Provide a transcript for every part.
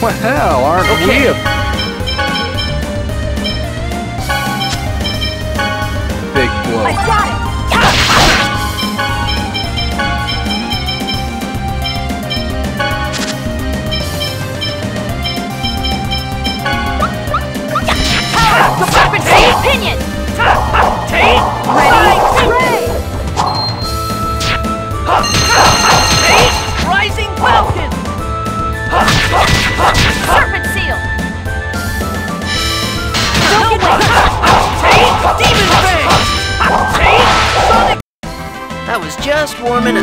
Well, aren't we a big blow? I got it! Serpent Seed Pinion! Ready? Ray! Rising Falcon! Serpent Seal! No way! Demon Fang! Sonic! I was just warming up.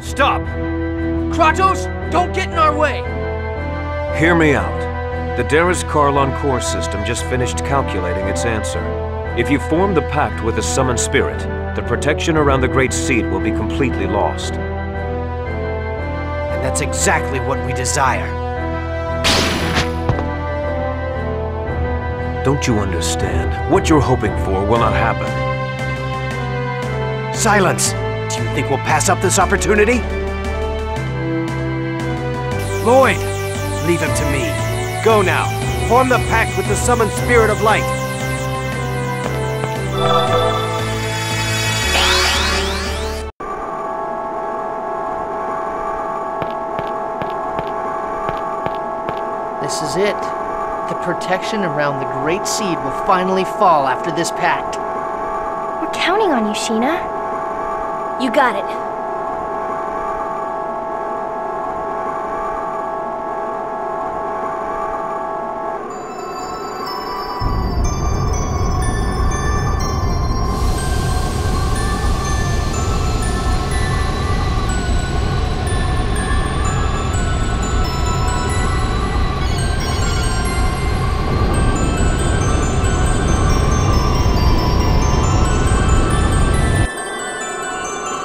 Stop! Kratos, don't get in our way! Hear me out. The Darius-Karlon core system just finished calculating its answer. If you form the pact with the summoned spirit, the protection around the Great Seed will be completely lost. And that's exactly what we desire. Don't you understand? What you're hoping for will not happen. Silence! Do you think we'll pass up this opportunity? Lloyd! Leave him to me. Go now. Form the pact with the summoned spirit of light. This is it. The protection around the Great Seed will finally fall after this pact. We're counting on you, Sheena. You got it.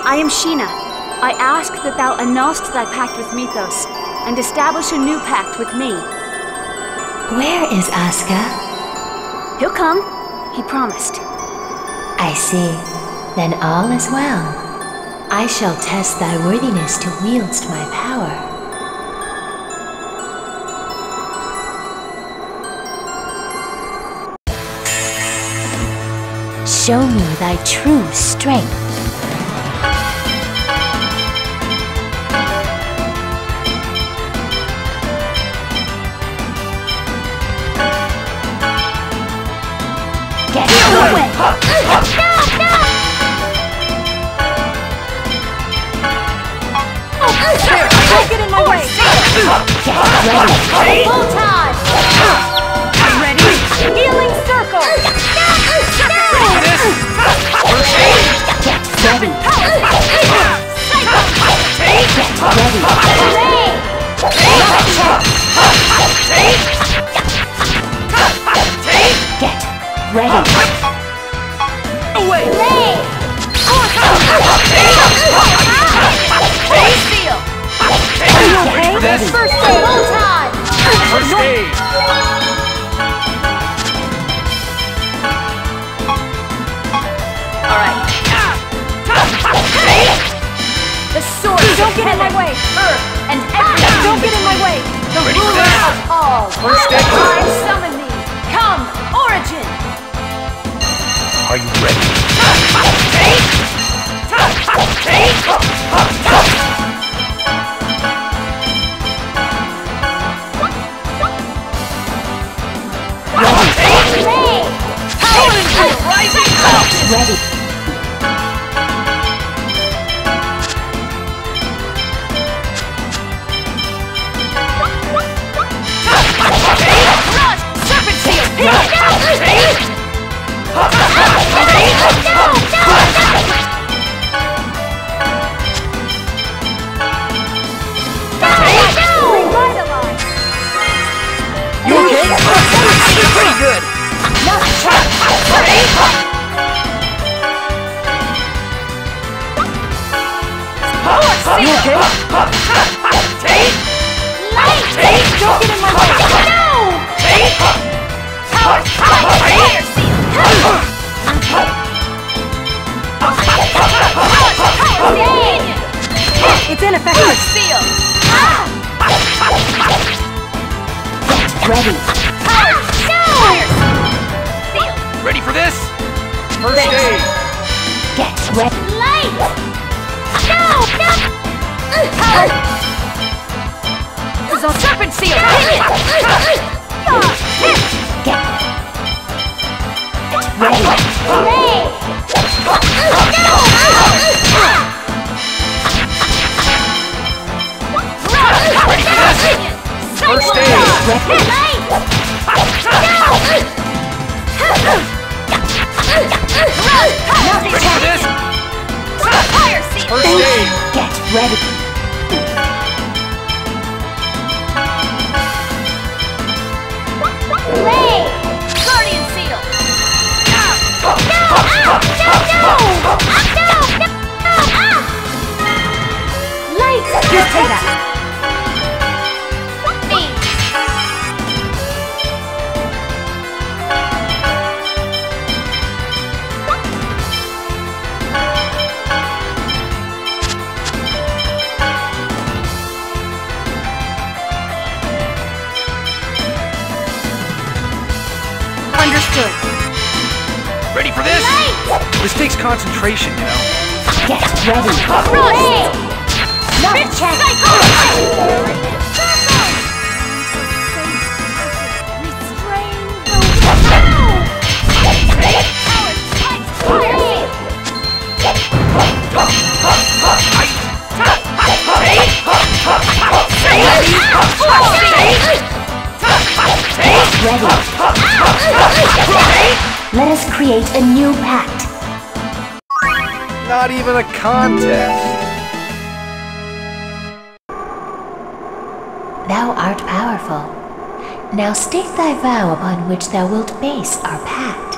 I am Sheena. I ask that thou annulst thy pact with Mythos, and establish a new pact with me. Where is Asuka? He'll come. He promised. I see. Then all is well. I shall test thy worthiness to wield my power. Show me thy true strength. Get out of the way! No! Don't get in my way! Get ready! Full time! I'm ready! Healing circle! Get ready! Get ready! Away! Seal! Are you okay? First aid! Full time! First aid! Alright. The sword! Don't get in my way! Earth and everything! Don't get in my way! The ruler of all! First aid! I summon thee! Come, Origin! Are you ready? Ready. Serpent seal! You okay? Pretty good. You okay? Light! Don't get in my way! No! Power! Fire seal! It's ineffective! Seal! Get ready. Fire seal! Ready for this? First aid! Get ready. Light! No! Power! This is a serpent seal! Get ready. First aid! Ready for this? Fire seal! First aid! Get ready. Guardian seal! Light! Just take that! Understood. Ready for this? This takes concentration, you know. Get ready. Rust! Not Cycle! Ready. Let us create a new pact. Not even a contest. Thou art powerful. Now state thy vow upon which thou wilt base our pact.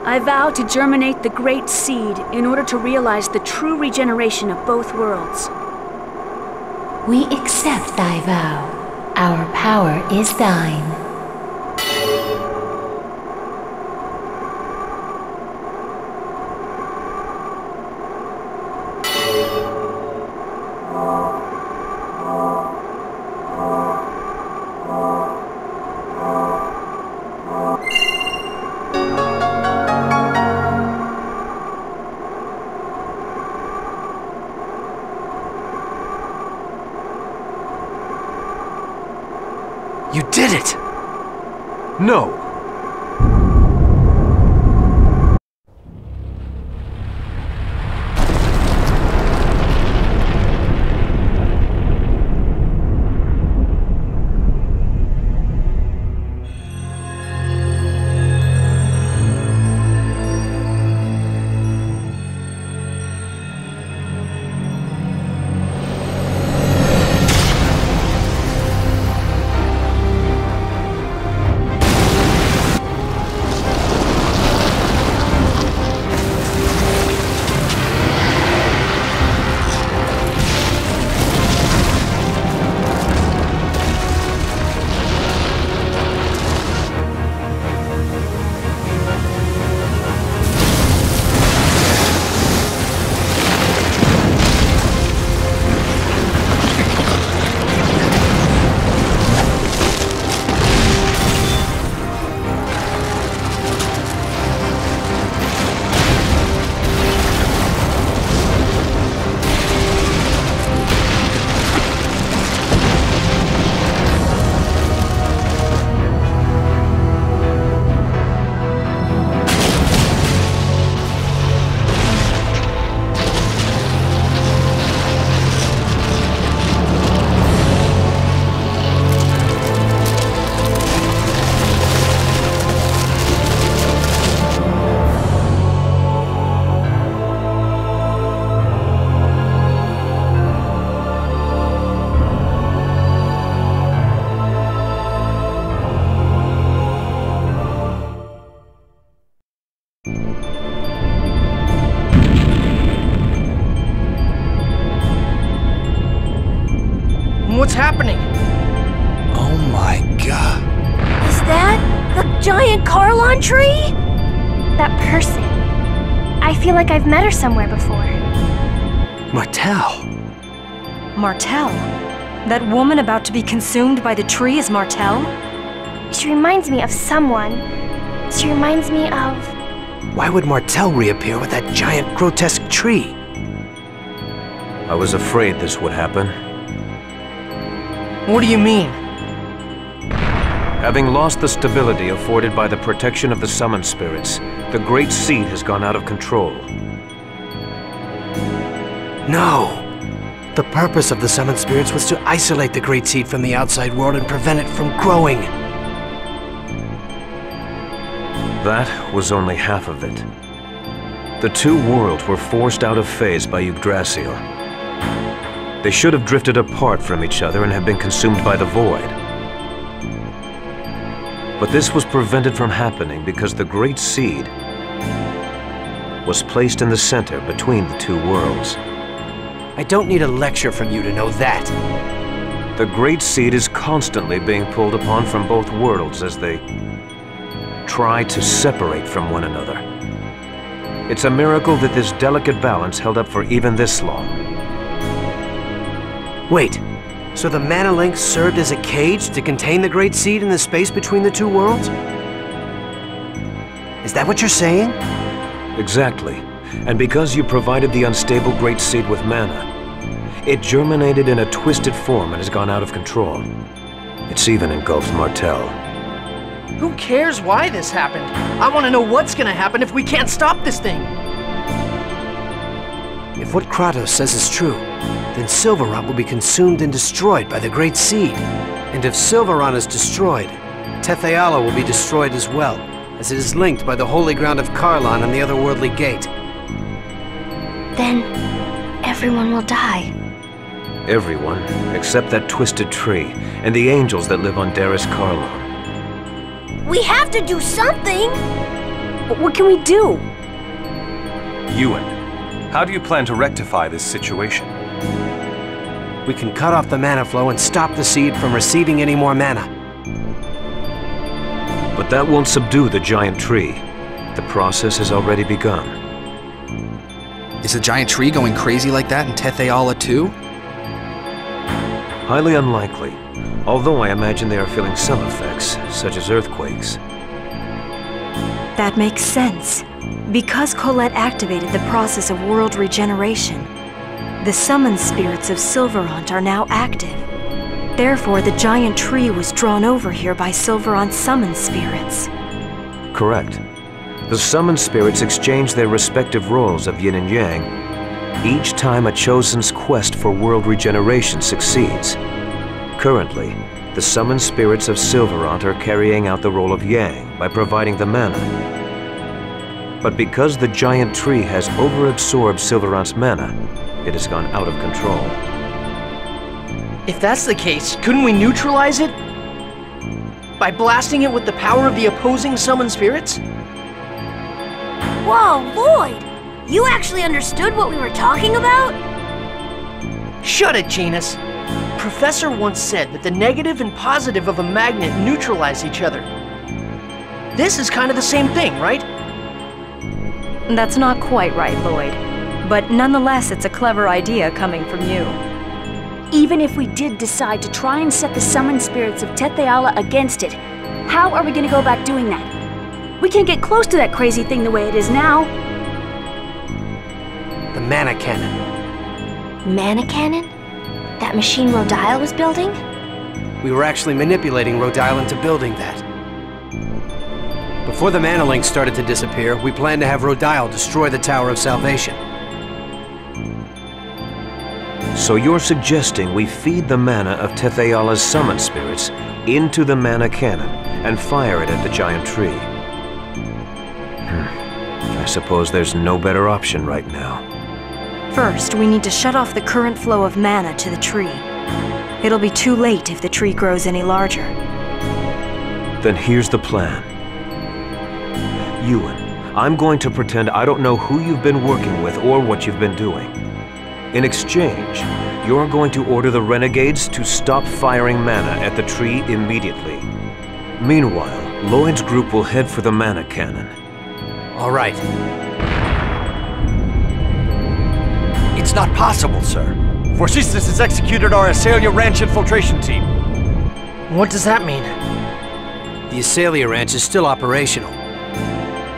I vow to germinate the great seed in order to realize the true regeneration of both worlds. We accept thy vow. Our power is thine. did it! No. What's happening? Oh my god. Is that the giant Carlon tree? That person. I feel like I've met her somewhere before. Martel. Martel? That woman about to be consumed by the tree is Martel? She reminds me of someone. She reminds me of... Why would Martel reappear with that giant, grotesque tree? I was afraid this would happen. What do you mean? Having lost the stability afforded by the protection of the summoned spirits, the Great Seed has gone out of control. No! The purpose of the summoned spirits was to isolate the Great Seed from the outside world and prevent it from growing. That was only half of it. The two worlds were forced out of phase by Yggdrasil. They should have drifted apart from each other and have been consumed by the void. But this was prevented from happening because the Great Seed was placed in the center between the two worlds. I don't need a lecture from you to know that. The Great Seed is constantly being pulled upon from both worlds as they try to separate from one another. It's a miracle that this delicate balance held up for even this long. Wait, so the mana link served as a cage to contain the Great Seed in the space between the two worlds? Is that what you're saying? Exactly. And because you provided the unstable Great Seed with mana, it germinated in a twisted form and has gone out of control. It's even engulfed Martel. Who cares why this happened? I want to know what's gonna happen if we can't stop this thing! If what Kratos says is true, then Silverrot will be consumed and destroyed by the Great Seed. And if Silverrot is destroyed, Tetheala will be destroyed as well, as it is linked by the holy ground of Carlon and the otherworldly gate. Then... everyone will die. Everyone, except that twisted tree, and the angels that live on Daris Carlon. We have to do something! What can we do? Ewan, how do you plan to rectify this situation? We can cut off the mana flow and stop the seed from receiving any more mana. But that won't subdue the giant tree. The process has already begun. Is the giant tree going crazy like that in Tetheala too? Highly unlikely, although I imagine they are feeling some effects, such as earthquakes. That makes sense. Because Colette activated the process of world regeneration, the summoned spirits of Silverrot are now active. Therefore, the giant tree was drawn over here by Silveron's summoned spirits. Correct. The summoned spirits exchange their respective roles of yin and yang each time a chosen's quest for world regeneration succeeds. Currently, the summoned spirits of Silverant are carrying out the role of Yang by providing the mana. But because the giant tree has overabsorbed Silverant's mana, it has gone out of control. If that's the case, couldn't we neutralize it? By blasting it with the power of the opposing summoned spirits? Whoa, Lloyd! You actually understood what we were talking about? Shut it, Janus. Professor once said that the negative and positive of a magnet neutralize each other. This is kind of the same thing, right? That's not quite right, Lloyd. But nonetheless, it's a clever idea coming from you. Even if we did decide to try and set the summoned spirits of Tetheala against it, how are we going to go about doing that? We can't get close to that crazy thing the way it is now. The mana cannon. Mana cannon? That machine Rodile was building? We were actually manipulating Rhode Island into building that. Before the mana link started to disappear, we planned to have Rodile destroy the Tower of Salvation. So you're suggesting we feed the mana of Tetheala's summoned spirits into the mana cannon and fire it at the giant tree? I suppose there's no better option right now. First, we need to shut off the current flow of mana to the tree. It'll be too late if the tree grows any larger. Then here's the plan. Ewan, I'm going to pretend I don't know who you've been working with or what you've been doing. In exchange, you're going to order the renegades to stop firing mana at the tree immediately. Meanwhile, Lloyd's group will head for the mana cannon. All right. It's not possible, sir. Forcistas has executed our Azalea Ranch infiltration team. What does that mean? The Azalea Ranch is still operational.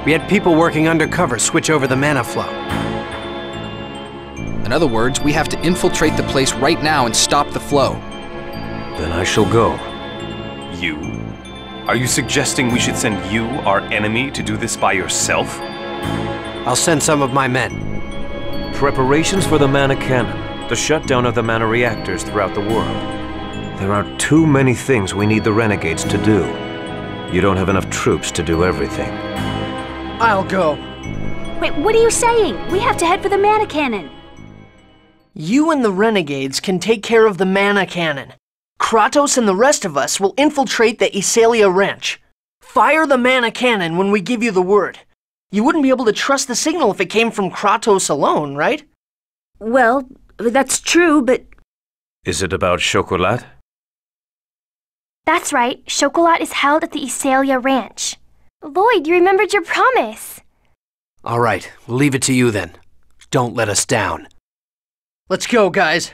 We had people working undercover switch over the mana flow. In other words, we have to infiltrate the place right now and stop the flow. Then I shall go. You? Are you suggesting we should send you, our enemy, to do this by yourself? I'll send some of my men. Preparations for the mana cannon, the shutdown of the mana reactors throughout the world. There are too many things we need the renegades to do. You don't have enough troops to do everything. I'll go. Wait, what are you saying? We have to head for the mana cannon. You and the renegades can take care of the mana cannon. Kratos and the rest of us will infiltrate the Azalea Ranch. Fire the mana cannon when we give you the word. You wouldn't be able to trust the signal if it came from Kratos alone, right? Well, that's true, but... Is it about Chocolat? That's right. Chocolat is held at the Azalea Ranch. Lloyd, you remembered your promise. All right, we'll leave it to you then. Don't let us down. Let's go, guys.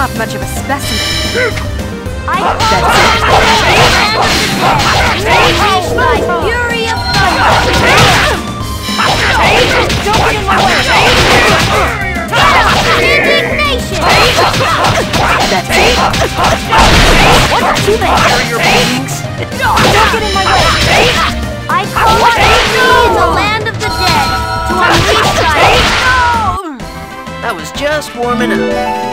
not much of a specimen. I call Unleash thy fury of thunder! Don't get in my way! Indignation! That's it. What's too late? Barrier beings. Don't get in my way! I call on thee in the land of the dead to unleash thy... That was just warming up.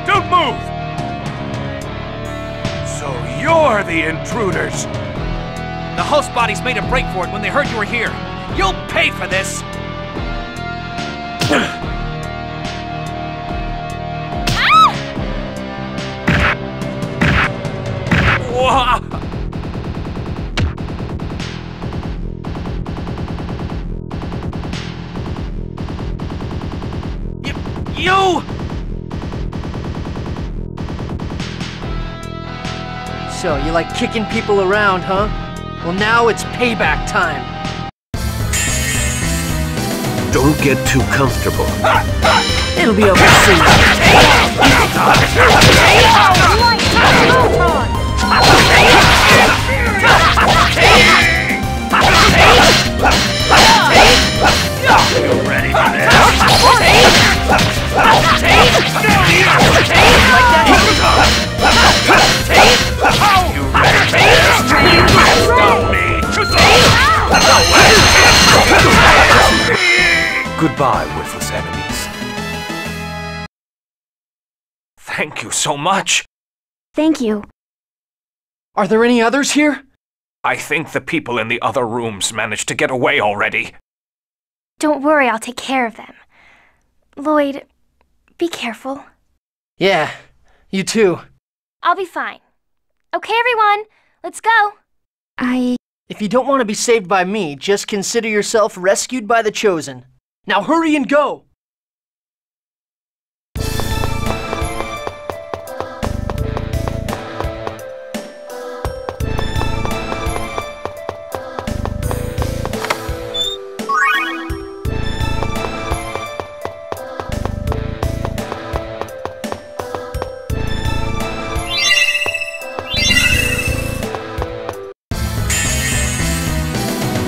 Don't move! So you're the intruders! The host bodies made a break for it when they heard you were here. You'll pay for this! You! So, you like kicking people around, huh? Well, now it's payback time. Don't get too comfortable. It'll be over soon. You ready for this? Goodbye, worthless enemies. Thank you so much. Thank you. Are there any others here? I think the people in the other rooms managed to get away already. Don't worry, I'll take care of them. Lloyd, be careful. Yeah, you too. I'll be fine. Okay, everyone, let's go. If you don't want to be saved by me, just consider yourself rescued by the Chosen. Now hurry and go!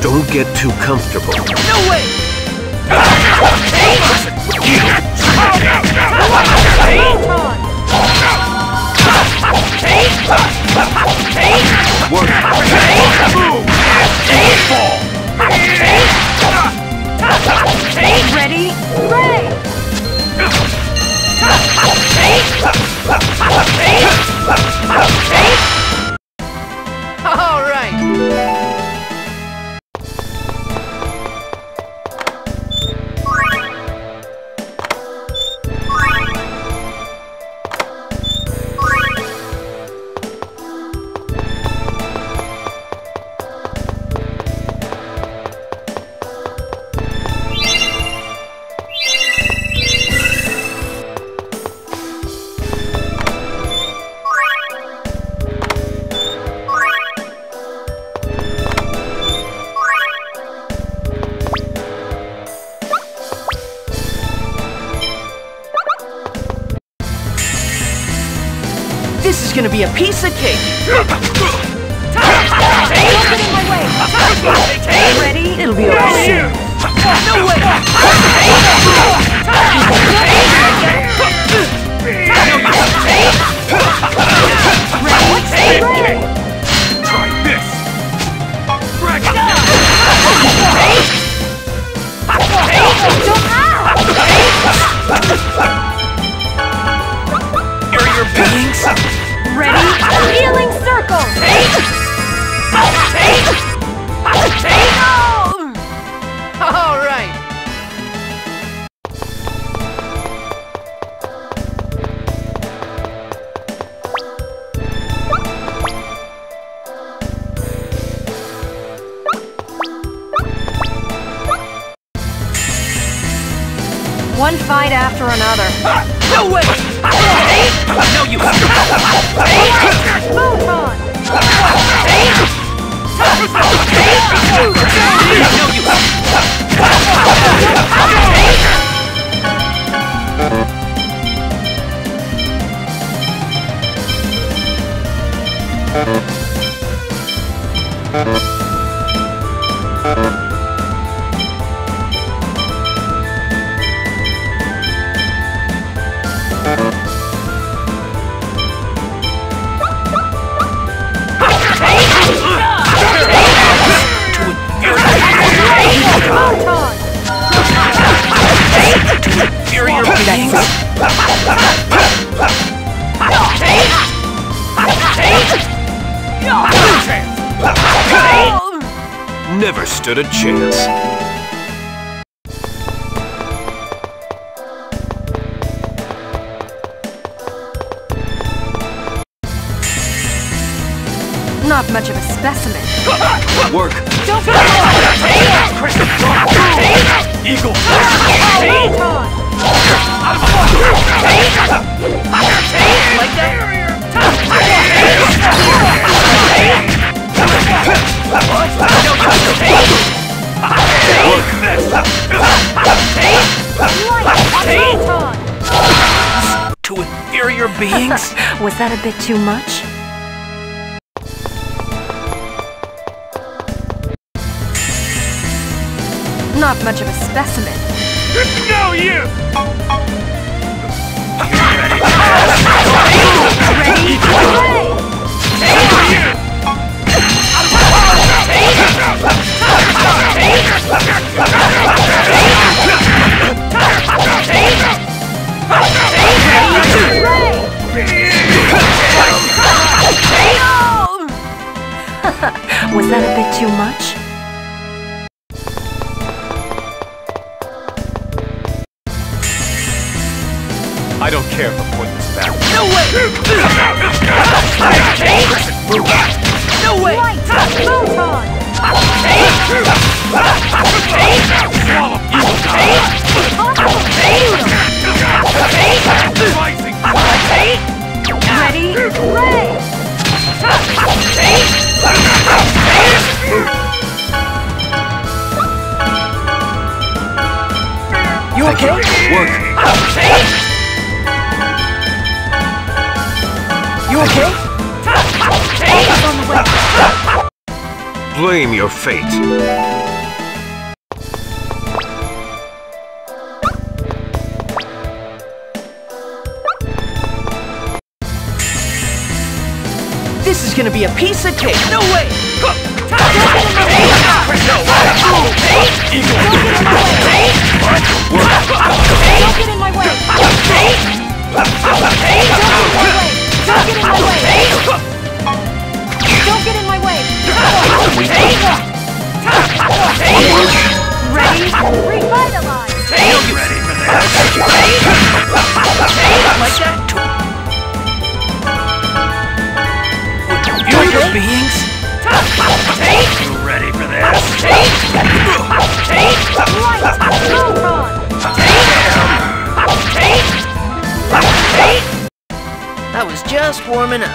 Don't get too comfortable. No way! Ready? All right. gonna be a piece of cake. Don't get in my way! Ready? It'll be over soon. No way! Ready? Try this! Here are your beings. Ready? Healing circle! All right. One fight after another. No way! No, you. Photon! No, you. Photon! Inferior beings. Never stood a chance. Not much of a specimen. Work. Don't get in my way! Eagle. Photon! Like that? Photon! Two inferior beings? Was that a bit too much? Not much of a specimen. No, you! Was that a bit too much? I don't care for pointless battle. No way! No way! Right! Photon! Rising! Ready? Ray! You okay? Work. You okay? Focus on the way! Blame your fate. This is gonna be a piece of cake. No way! Don't get in my way! Don't get in my way! Don't get in my way! Ready? Revitalize! You ready for this? Like that? Inferior beings? You ready for this? That was just warming up.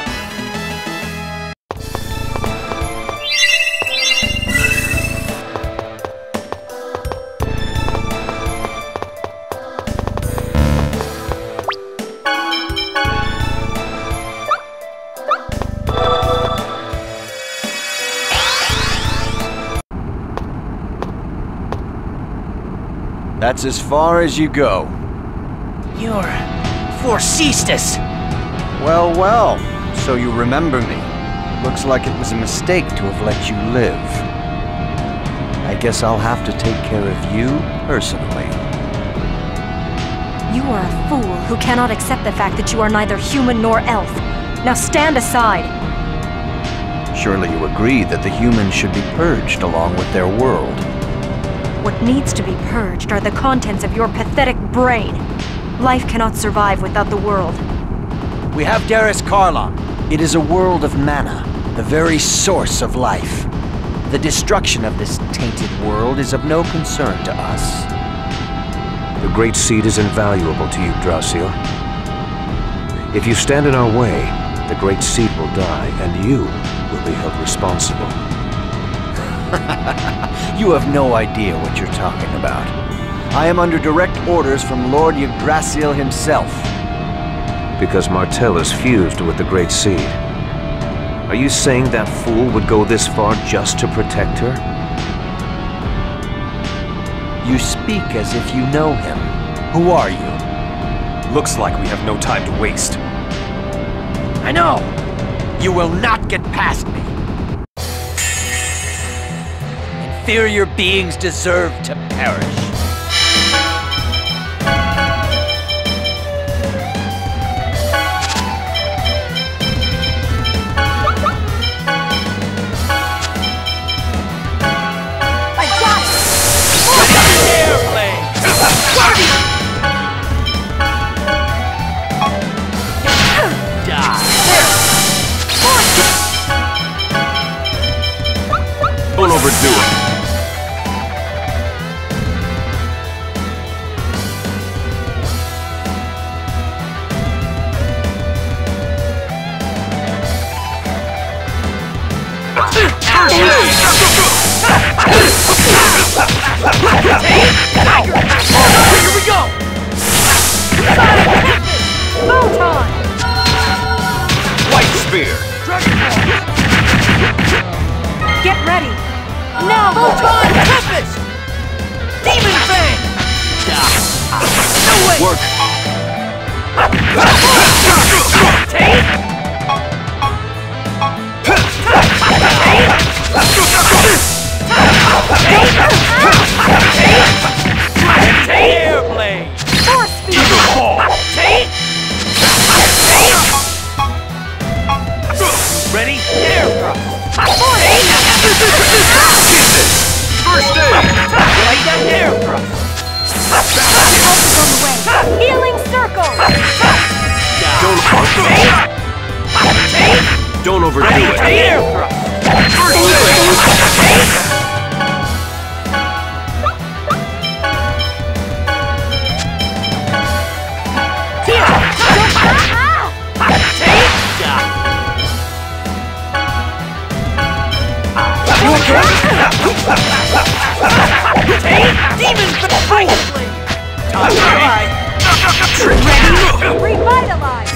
That's as far as you go. You're... Forcestus! Well, well, so you remember me. Looks like it was a mistake to have let you live. I guess I'll have to take care of you personally. You are a fool who cannot accept the fact that you are neither human nor elf. Now stand aside. Surely you agree that the humans should be purged along with their world. What needs to be purged are the contents of your pathetic brain. Life cannot survive without the world. We have Darius Karlon. It is a world of mana, the very source of life. The destruction of this tainted world is of no concern to us. The Great Seed is invaluable to you, Dracil. If you stand in our way, the Great Seed will die, and you will be held responsible. You have no idea what you're talking about. I am under direct orders from Lord Yggdrasil himself. Because Martell is fused with the Great Seed. Are you saying that fool would go this far just to protect her? You speak as if you know him. Who are you? Looks like we have no time to waste. I know! You will not get past me! Inferior beings deserve to perish. Don't overdo it. Here we go! Photon! White Spear! Get ready! Now! Photon Tempest! Demon Fang! No way! Work! Airblade! Force Speed! Ready? Air thrust! First aid! Ready? Air thrust! On the way! Healing Circle! Don't overdo Ready? it. Air thrust! First aid! Demon Blade! Revitalize!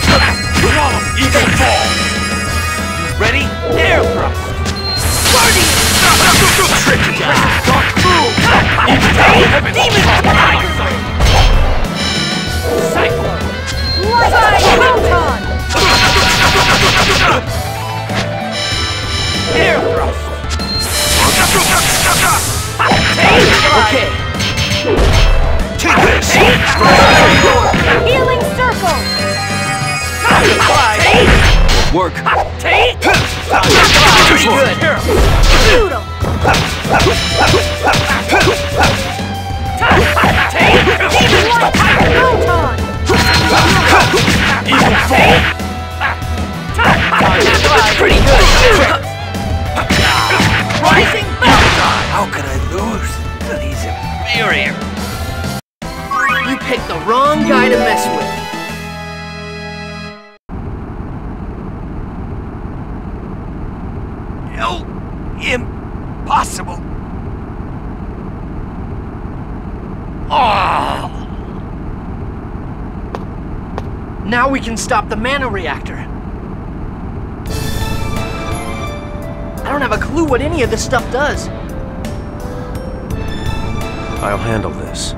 Eagle Fall! Ready? Air thrust! Guardian! Dark Move! Demon Tiger! Cyclone! Light Photon! Air thrust! Okay. Take this! Healing Circle! Work! Pretty good! Noodle! Demon Light Photon! Eagle Fall! Pretty good! Rising Bell! How could I lose? He's inferior. You picked the wrong guy to mess with. No, impossible. Oh. Now we can stop the mana reactor. I don't have a clue what any of this stuff does. I'll handle this.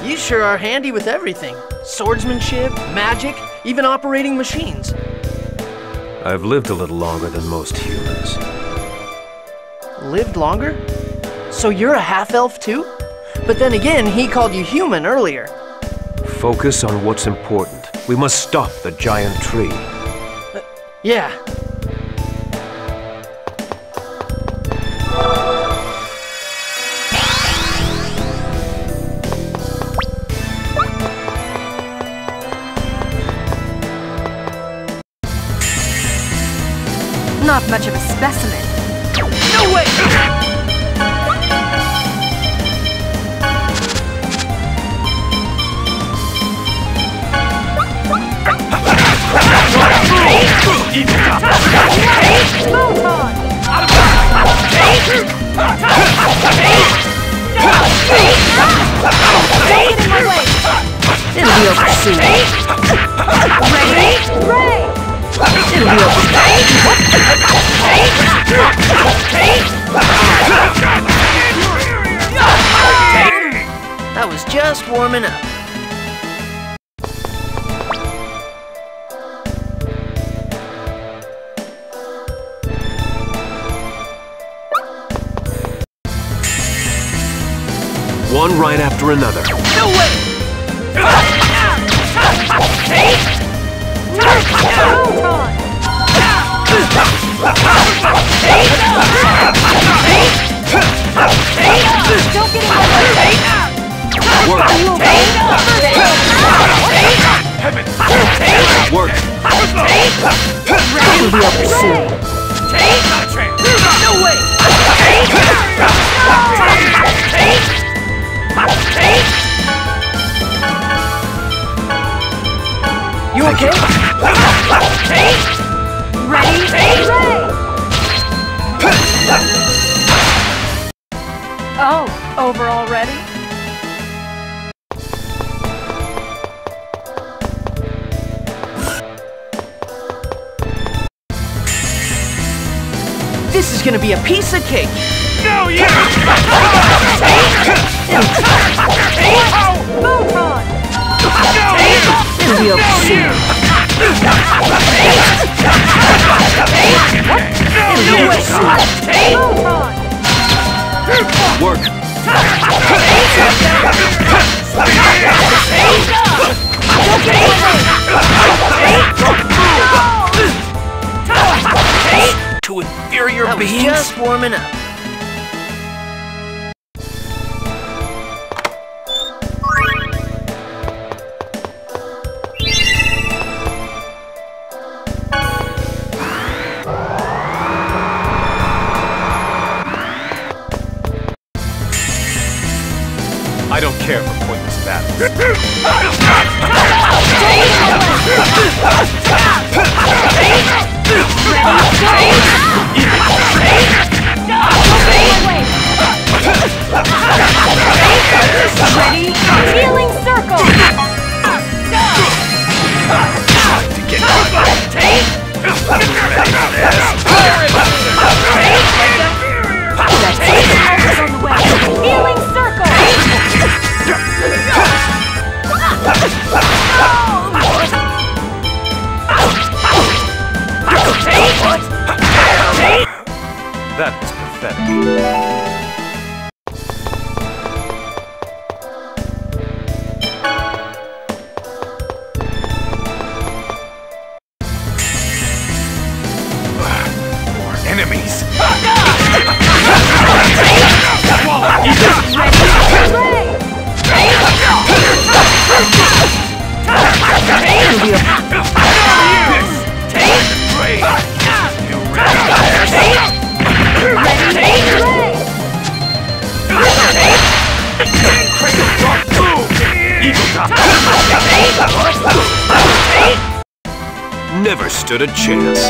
You sure are handy with everything. Swordsmanship, magic, even operating machines. I've lived a little longer than most humans. Lived longer? So you're a half-elf too? But then again, he called you human earlier. Focus on what's important. We must stop the giant tree. Yeah. Not much of a specimen. No way! It'll be over soon. Ready? Ray! It'll be over. That was just warming up. One right after another. No way! Don't get in my way! Work. Are you okay? Work. It'll be over soon. No way! You okay? Ready? Ray! Oh, over already? This is gonna be a piece of cake. No, you! Photon! It'll be over soon. It'll be over soon. Photon! Work. To inferior That was beings? just warming up. I don't care for pointless battles. Ready? Healing circle! Elvis on the way! Healing circle! That was pathetic. Enemies! Never stood a chance.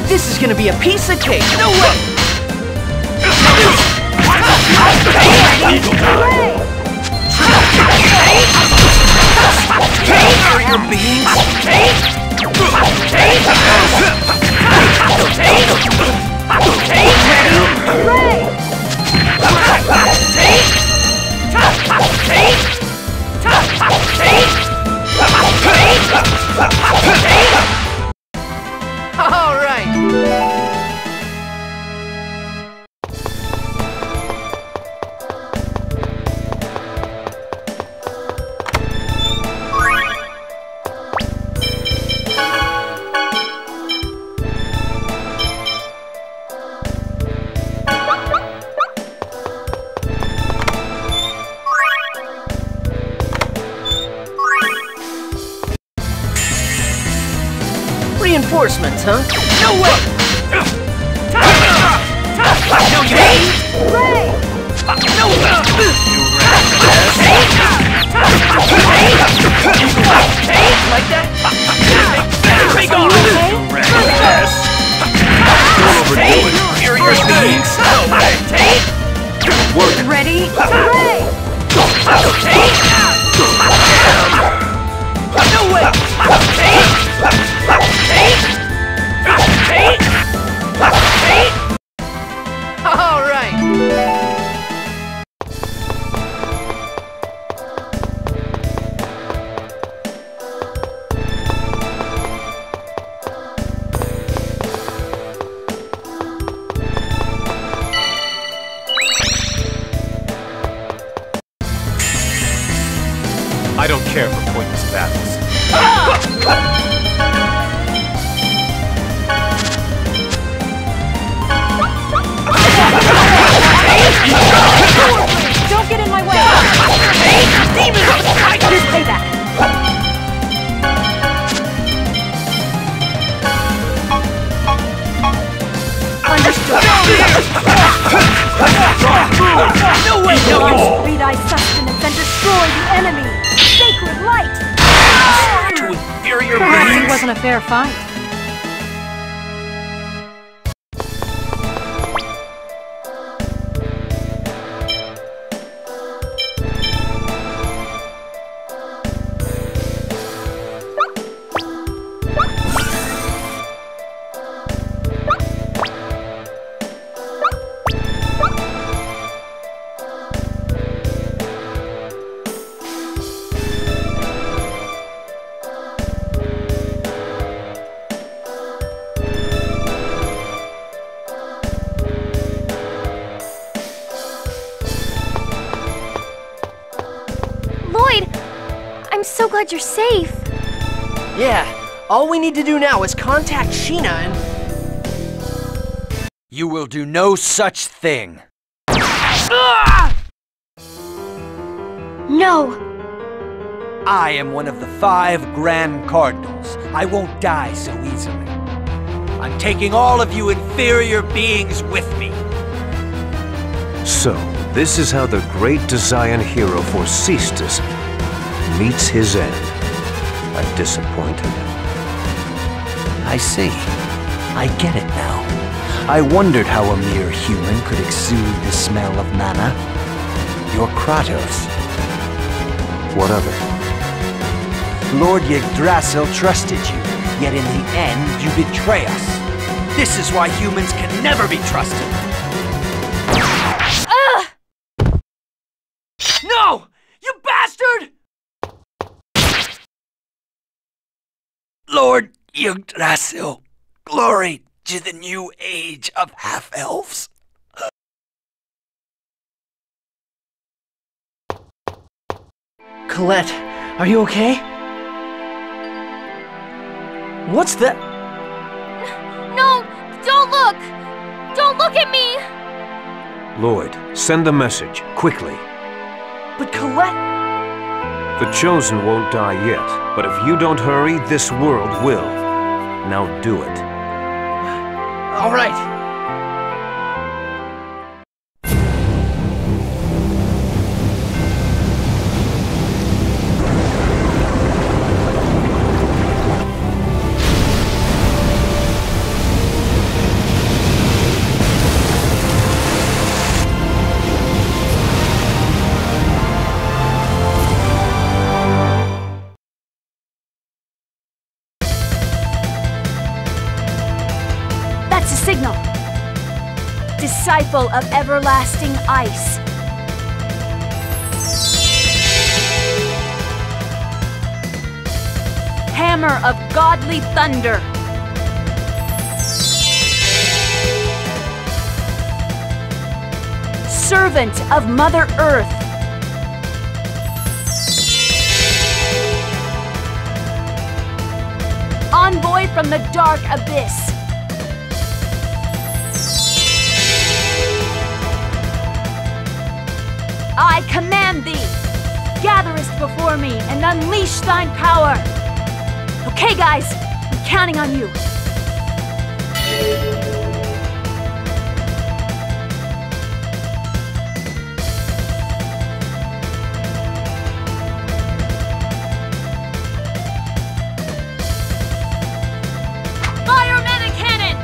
This is gonna be a piece of cake. No way! Inferior beings! All right. Reinforcements, huh? No way! No, you Like that? Be gone! Don't overdo it. Inferior beings! No way! Work. Ready? Hooray! No way! All right. I don't care for pointless battles. Don't get in my way! Here's payback! Understood! No way! No! Be thy sustenance and destroy the enemy! Sacred light! To inferior Perhaps it beings! wasn't a fair fight. Lloyd, I'm so glad you're safe. Yeah, all we need to do now is contact Sheena and... You will do no such thing. No! I am one of the 5 Grand Cardinals. I won't die so easily. I'm taking all of you inferior beings with me. So, this is how the great Dazayan hero Forcestus meets his end. I'm disappointed. I see. I get it now. I wondered how a mere human could exude the smell of mana. You're Kratos. What of it? Lord Yggdrasil trusted you, yet in the end you betray us. This is why humans can never be trusted. No! You bastard! Lord Yggdrasil, glory to the new age of half-elves. Colette, are you okay? What's that? No! Don't look! Don't look at me! Lloyd, send the message, quickly. But Colette... The Chosen won't die yet, but if you don't hurry, this world will. Now do it. All right. That's a signal. Disciple of everlasting ice. Hammer of godly thunder. Servant of Mother Earth. Envoy from the dark abyss. I command thee, gatherest before me and unleash thine power. Okay, guys, I'm counting on you. Fire mana cannon!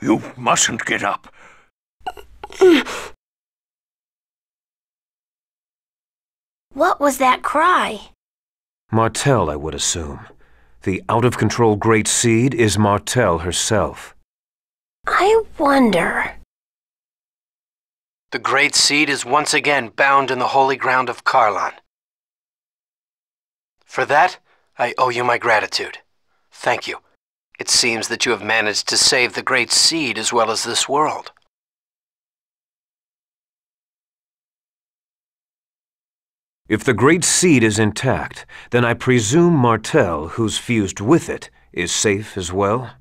You mustn't get up. What was that cry? Martel, I would assume. The out-of-control Great Seed is Martel herself. I wonder... The Great Seed is once again bound in the holy ground of Karlon. For that, I owe you my gratitude. Thank you. It seems that you have managed to save the Great Seed as well as this world. If the Great Seed is intact, then I presume Martel, who's fused with it, is safe as well?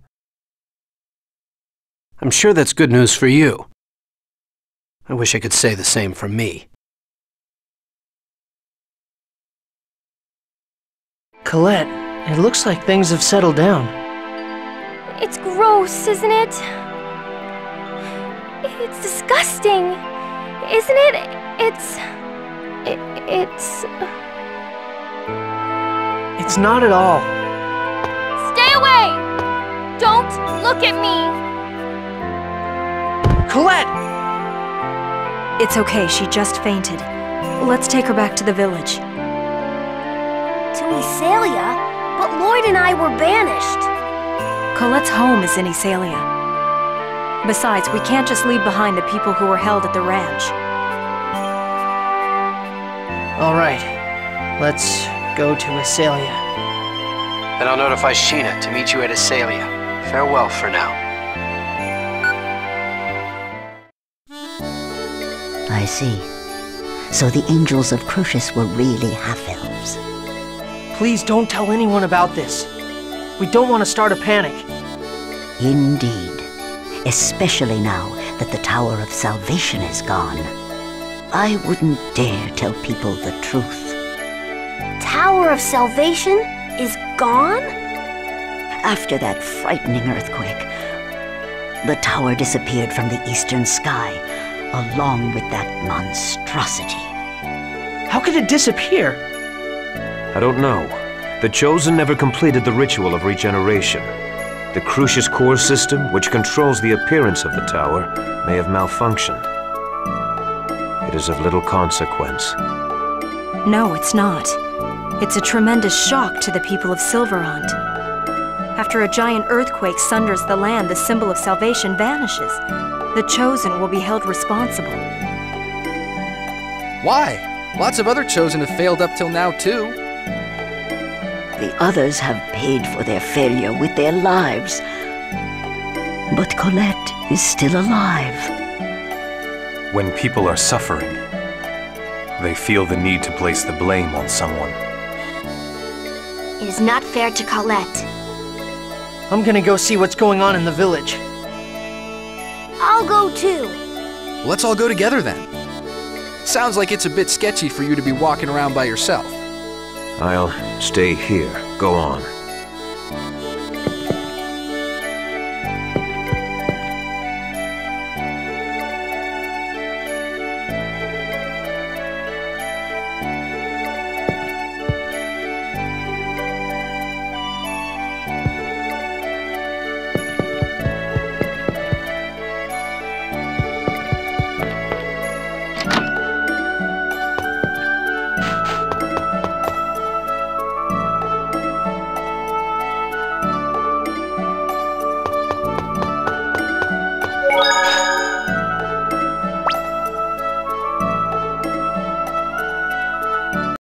I'm sure that's good news for you. I wish I could say the same for me. Colette, it looks like things have settled down. It's gross, isn't it? It's disgusting, isn't it? It's... It's not at all. Stay away! Don't look at me! Colette! It's okay, she just fainted. Let's take her back to the village. To Iselia? But Lloyd and I were banished. Colette's home is in Iselia. Besides, we can't just leave behind the people who were held at the ranch. All right, let's go to Iselia. Then I'll notify Sheena to meet you at Iselia. Farewell for now. I see. So the angels of Crucius were really half-elves. Please don't tell anyone about this. We don't want to start a panic. Indeed. Especially now that the Tower of Salvation is gone. I wouldn't dare tell people the truth. Tower of Salvation is gone? After that frightening earthquake, the tower disappeared from the eastern sky, along with that monstrosity. How could it disappear? I don't know. The Chosen never completed the ritual of regeneration. The Crucius core system, which controls the appearance of the tower, may have malfunctioned. It is of little consequence. No, it's not. It's a tremendous shock to the people of Silverant. After a giant earthquake sunders the land, the symbol of salvation vanishes. The Chosen will be held responsible. Why? Lots of other Chosen have failed up till now, too. The others have paid for their failure with their lives. But Colette is still alive. When people are suffering, they feel the need to place the blame on someone. It is not fair to Colette. I'm gonna go see what's going on in the village. I'll go too. Let's all go together then. Sounds like it's a bit sketchy for you to be walking around by yourself. I'll stay here. Go on.